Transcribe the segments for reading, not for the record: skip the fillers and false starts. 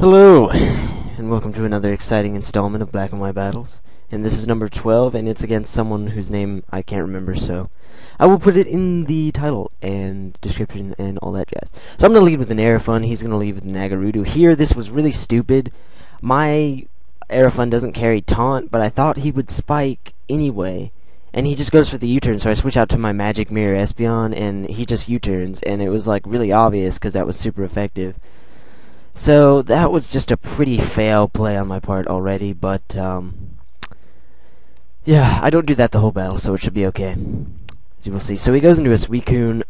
Hello, and welcome to another exciting installment of Black and White Battles. And this is number 12, and it's against someone whose name I can't remember, so I will put it in the title and description and all that jazz. So I'm going to lead with an Aerofun, he's going to lead with an Agarudu. Here, this was really stupid. My Aerofun doesn't carry taunt, but I thought he would spike anyway. And he just goes for the U-turn, so I switch out to my Magic Mirror Espeon, and he just U-turns, and it was like really obvious because that was super effective. So that was just a pretty fail play on my part already, but yeah, I don't do that the whole battle, so it should be okay, as you will see. So he goes into a Suicune.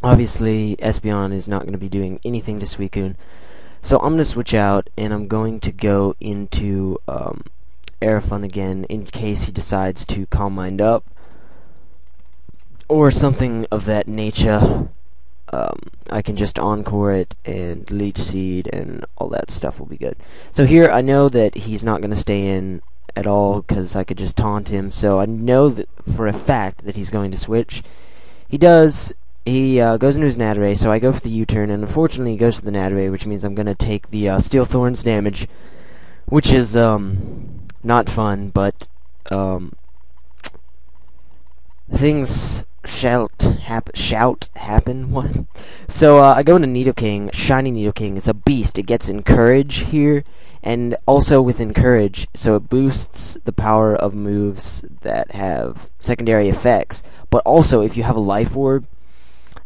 Obviously, Espeon is not going to be doing anything to Suicune, so I'm going to switch out, and I'm going to go into Aerofun again, in case he decides to Calm Mind up, or something of that nature. I can just Encore it, and Leech Seed, and all that stuff will be good. So here, I know that he's not going to stay in at all, because I could just taunt him, so I know that for a fact that he's going to switch. He does. He goes into his Nattare, so I go for the U-turn, and unfortunately he goes for the Nattare, which means I'm going to take the Steel Thorns damage, which is not fun, but things shout happen. What? So I go into Nidoking. Shiny Nidoking. It's a beast. It gets Encourage here, and also with Encourage, so it boosts the power of moves that have secondary effects. But also, if you have a Life Orb,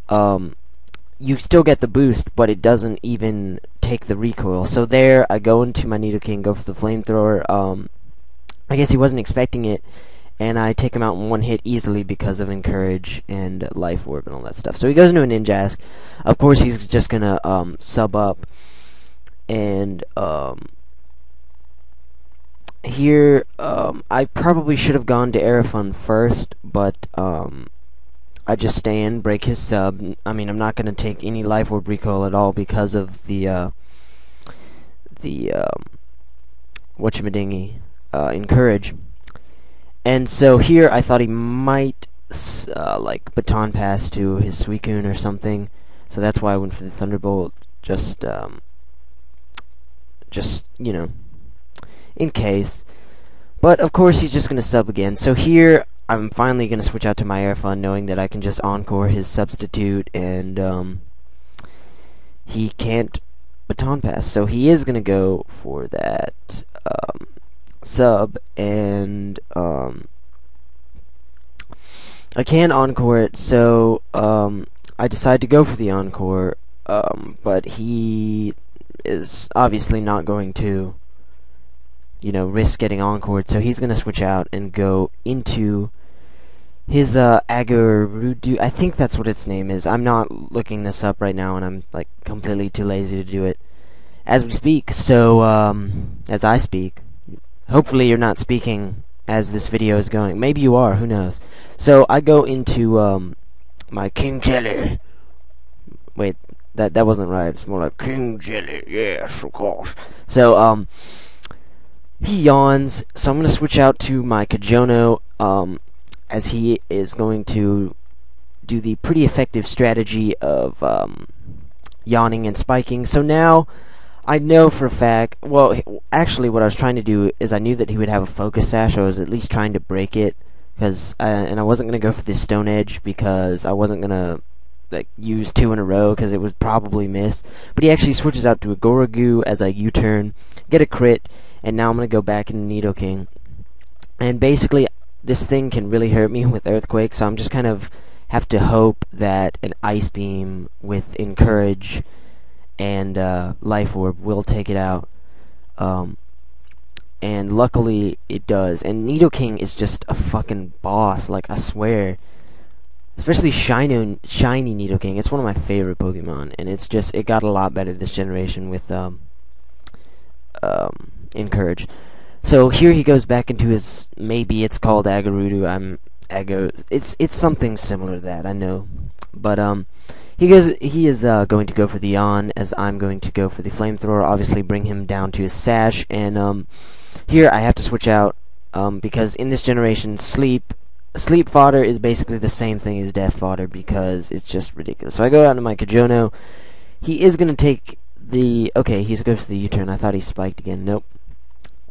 you still get the boost, but it doesn't even take the recoil. So there, I go into my Nidoking, go for the Flamethrower. I guess he wasn't expecting it, and I take him out in one hit easily because of Encourage and Life Orb and all that stuff. So he goes into a Ninjask. Of course, he's just gonna sub up, and here I probably should have gone to Aerofun first, but I just stay in, break his sub. I mean, I'm not gonna take any Life Orb recoil at all because of the whatchamadingy, Encourage. And so here, I thought he might, like, Baton Pass to his Suicune or something. So that's why I went for the Thunderbolt, just, you know, in case. But, of course, he's just going to sub again. So here, I'm finally going to switch out to my Aerofun, knowing that I can just Encore his Substitute, and, he can't Baton Pass. So he is going to go for that, sub, and I can Encore it, so I decide to go for the Encore, but he is obviously not going to, you know, risk getting Encored, so he's going to switch out and go into his Agarudu. I think that's what its name is. I'm not looking this up right now, and I'm like completely too lazy to do it as we speak. So as I speak. Hopefully you're not speaking as this video is going. Maybe you are, who knows. So I go into my King Jelly. Wait, that wasn't right. It's more like King Jelly. Yes, of course. So he yawns. So I'm going to switch out to my Kajono, as he is going to do the pretty effective strategy of yawning and spiking. So now I know for a fact, well, actually what I was trying to do is I knew that he would have a Focus Sash. I was at least trying to break it, because and I wasn't going to go for this Stone Edge, because I wasn't going to like use 2 in a row, because it would probably miss. But he actually switches out to a Goragu as I U-turn, get a crit, and now I'm going to go back into Nidoking. And basically, this thing can really hurt me with Earthquake, so I'm just kind of have to hope that an Ice Beam with Encourage and Life Orb will take it out, and luckily it does. And Nidoking is just a fucking boss, like, I swear. Especially shiny Nidoking. It's one of my favorite Pokemon, and it's just, it got a lot better this generation with Encourage. So here he goes back into his, maybe it's called Agarudu. It's something similar to that, I know, but he is going to go for the Yawn, as I'm going to go for the Flamethrower, obviously bring him down to his Sash, and here I have to switch out, because in this generation, Sleep Fodder is basically the same thing as Death Fodder, because it's just ridiculous. So I go out to my Kajono. He is going to take Okay, he goes for the U-turn. I thought he spiked again. Nope.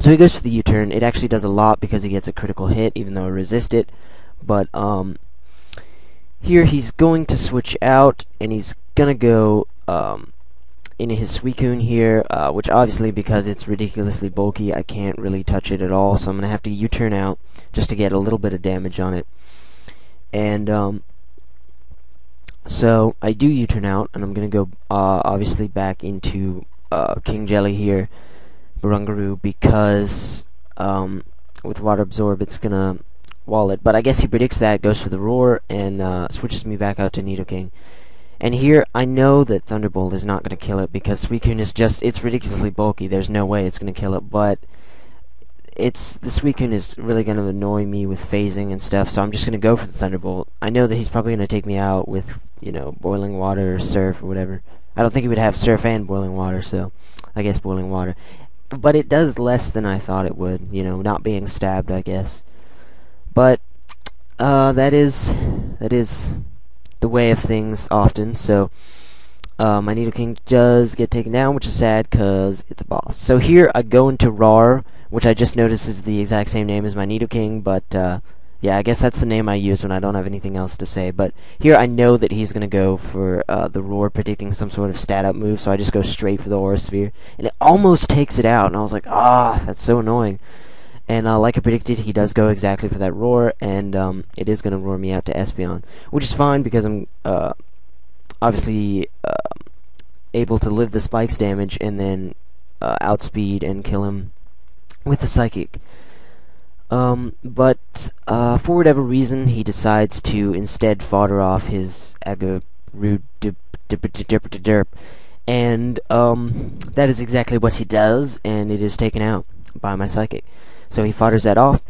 So he goes for the U-turn. It actually does a lot because he gets a critical hit, even though I resist it. But here he's going to switch out, and he's gonna go into his Suicune here, which obviously, because it's ridiculously bulky, I can't really touch it at all. So I'm gonna have to U-turn out just to get a little bit of damage on it. And so I do U-turn out, and I'm gonna go obviously back into King Jelly here. Burungaroo, because with Water Absorb it's gonna wall it, but I guess he predicts that, goes for the Roar, and switches me back out to Nidoking. And here I know that Thunderbolt is not gonna kill it because Suicune is it's ridiculously bulky. There's no way it's gonna kill it, but the Suicune is really gonna annoy me with phasing and stuff, so I'm just gonna go for the Thunderbolt. I know that he's probably gonna take me out with, Boiling Water or Surf or whatever. I don't think he would have Surf and Boiling Water, so I guess Boiling Water. But it does less than I thought it would, not being stabbed, I guess. But that is the way of things often. So my Nidoking does get taken down, which is sad because it's a boss. So here I go into Rar, which I just noticed is the exact same name as my Nidoking, but yeah, I guess that's the name I use when I don't have anything else to say. But here I know that he's going to go for the Roar, predicting some sort of stat-up move, so I just go straight for the Aura Sphere. And it almost takes it out, and I was like, that's so annoying. And like I predicted, he does go exactly for that Roar, and it is going to roar me out to Espeon, which is fine because I'm obviously able to live the Spike's damage and then outspeed and kill him with the Psychic. But for whatever reason, he decides to instead fodder off his Agaroo derp, and that is exactly what he does, and it is taken out by my Psychic. So he fodders that off,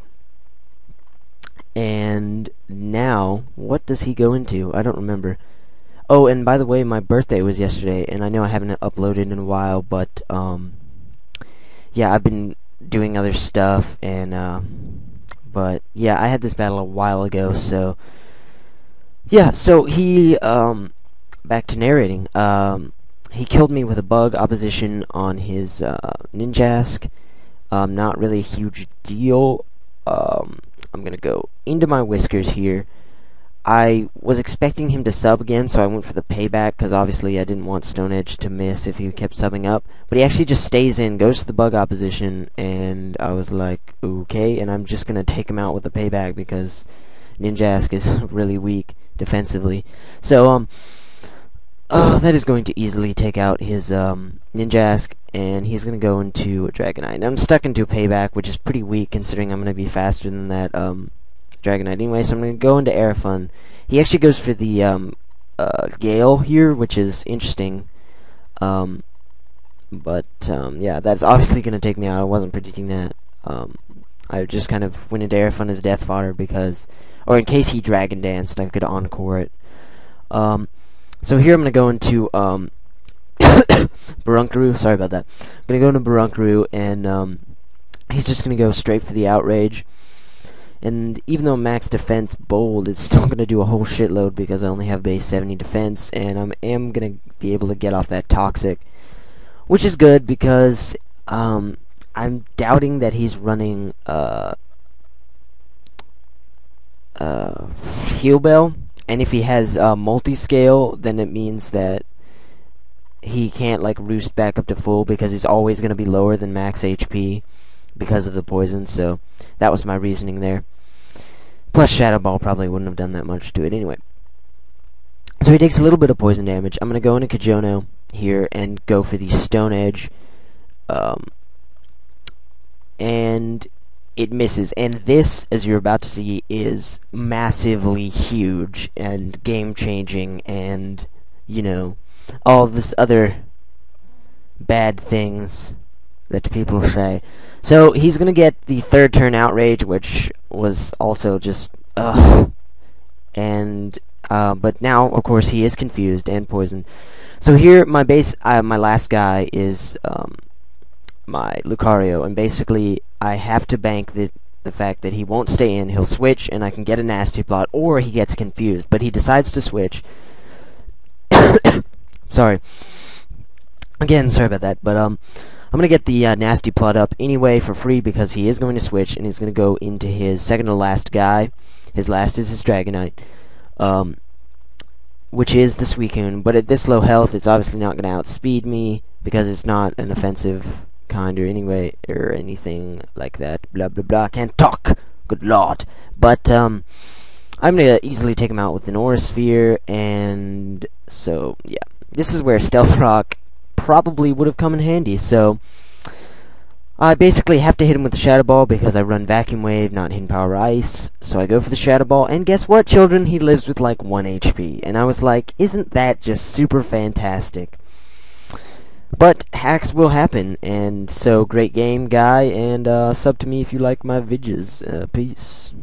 and now, what does he go into? I don't remember. Oh, and by the way, my birthday was yesterday, and I know I haven't uploaded in a while, but yeah, I've been doing other stuff, and but yeah, I had this battle a while ago, so yeah, so he back to narrating. He killed me with a bug opposition on his Ninjask. Not really a huge deal. I'm gonna go into my Whiskers here. I was expecting him to sub again, so I went for the payback, because obviously I didn't want Stone Edge to miss if he kept subbing up. But he actually just stays in, goes to the bug opposition, and I was like, okay, and I'm just going to take him out with the payback, because Ninjask is really weak defensively. So, that is going to easily take out his Ninjask, and he's going to go into a Dragonite. And I'm stuck into a payback, which is pretty weak, considering I'm going to be faster than that Dragonite anyway, so I'm going to go into Airfun. He actually goes for the Gale here, which is interesting. But yeah, that's obviously going to take me out. I wasn't predicting that. I just kind of went into Airfun as death fodder because, or in case he Dragon Danced, I could encore it. So here I'm going to go into Burungaroo. Sorry about that. I'm going to go into Burungaroo, and he's just going to go straight for the Outrage. And even though max defense bold, it's still going to do a whole shitload because I only have base 70 defense, and I am going to be able to get off that Toxic, which is good because I'm doubting that he's running Heal Bell, and if he has multi-scale, then it means that he can't like roost back up to full because he's always going to be lower than max HP because of the poison. So that was my reasoning there. Plus Shadow Ball probably wouldn't have done that much to it anyway. So he takes a little bit of poison damage. I'm going to go into Kajono here and go for the Stone Edge. And it misses. And this, as you're about to see, is massively huge and game-changing and, all this other bad things that people say. So he's going to get the third turn Outrage, which was also just, and, but now, of course, he is confused and poisoned. So here, my last guy is, my Lucario, and basically, I have to bank the fact that he won't stay in, he'll switch, and I can get a Nasty Plot, or he gets confused, but he decides to switch. Sorry. Again, sorry about that, but I'm gonna get the nasty plot up anyway for free because he is going to switch and he's gonna go into his second to last guy. His last is his Dragonite, which is the Suicune. But at this low health, it's obviously not gonna outspeed me because it's not an offensive kind or anything like that. Blah blah blah. I can't talk. Good lord. But I'm gonna easily take him out with an Aura Sphere, and so yeah, this is where Stealth Rock probably would have come in handy. So I basically have to hit him with the Shadow Ball because I run Vacuum Wave, not Hidden Power Ice. So I go for the Shadow Ball, and guess what, children? He lives with like 1 HP, and I was like, isn't that just super fantastic? But hacks will happen, and so great game, guy, and sub to me if you like my vidges. Peace.